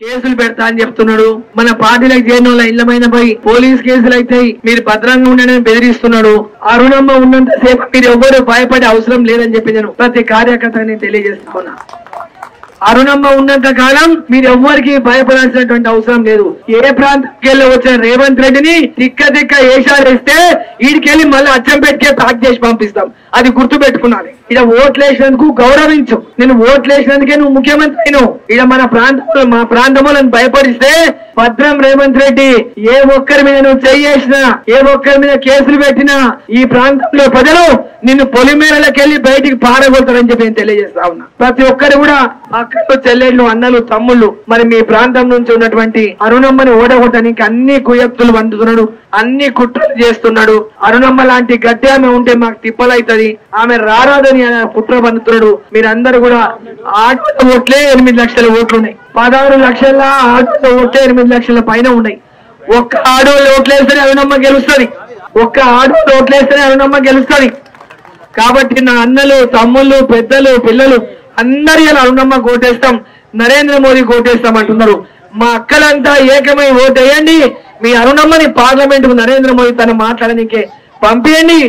కేసులు పెడతా అని చెప్తున్నాడు. మన పార్టీలకు చేరిన వాళ్ళ ఇళ్లమైన పోయి పోలీస్ కేసులు అయితే మీరు భద్రంగా ఉండని బెదిరిస్తున్నాడు. అరుణమ్మ ఉన్నంత సేపు మీరు ఎవ్వరూ భయపడే అవసరం లేదని చెప్పి నేను ప్రతి కార్యకర్తని తెలియజేస్తున్నా. అరుణమ్మ ఉన్నంత కాలం మీరు ఎవ్వరికి భయపడాల్సినటువంటి అవసరం లేదు. ఏ ప్రాంతానికి వెళ్ళి వచ్చిన రేవంత్ రెడ్డిని తిక్క ఏషాలు వేస్తే వీడికెళ్ళి మళ్ళీ అచ్చంపేటకే ప్యాక్ చేసి పంపిస్తాం. అది గుర్తు పెట్టుకున్నాను. ఇక ఓట్లేసినందుకు గౌరవించు. నేను ఓట్లేసినందుకే నువ్వు ముఖ్యమంత్రి అయినావు. ఇక మా ప్రాంతంలో నన్ను భయపడిస్తే భద్రం రేవంత్ రెడ్డి ఏ ఒక్కరి మీద నువ్వు చేసినా ఏ ఒక్కరి మీద కేసులు పెట్టినా ఈ ప్రాంతంలో ప్రజలు నిన్ను పొలిమేరలకు వెళ్ళి బయటికి పారగొడతారని చెప్పి నేను తెలియజేస్తా ఉన్నా. ప్రతి ఒక్కరు కూడా అక్కలు చెల్లెళ్ళు అన్నలు తమ్ముళ్ళు మరి మీ ప్రాంతం నుంచి ఉన్నటువంటి అరుణమ్మని ఓడగొట్టడానికి అన్ని కుయక్తులు వండుతున్నాడు, అన్ని కుట్రలు చేస్తున్నాడు. అరుణమ్మ లాంటి గట్టి ఆమె ఉంటే మాకు తిప్పలైతది, ఆమె రారాదని కుట్ర బందుతున్నాడు. మీరందరూ కూడా ఆటో ఓట్లే 8 లక్షల ఓట్లు ఉన్నాయి. 16 లక్షల ఆటో ఓట్లే 8 లక్షల పైన ఉన్నాయి. ఒక్క ఆడోళ్ళు ఓట్లేస్తేనే అరుణమ్మ గెలుస్తుంది. ఒక్క ఆడోళ్ళు ఓట్లేస్తేనే అరుణమ్మ గెలుస్తుంది. కాబట్టి నా అన్నలు తమ్ముళ్ళు పెద్దలు పిల్లలు అందరి అరుణమ్మ ఓటేస్తాం, నరేంద్ర మోదీ ఓటేస్తాం అంటున్నారు. మా అక్కలంతా ఏకమై ఓటేయండి. మీ అరుణమ్మని పార్లమెంట్ కు నరేంద్ర మోదీ తను మాట్లాడనీకే పంపించండి.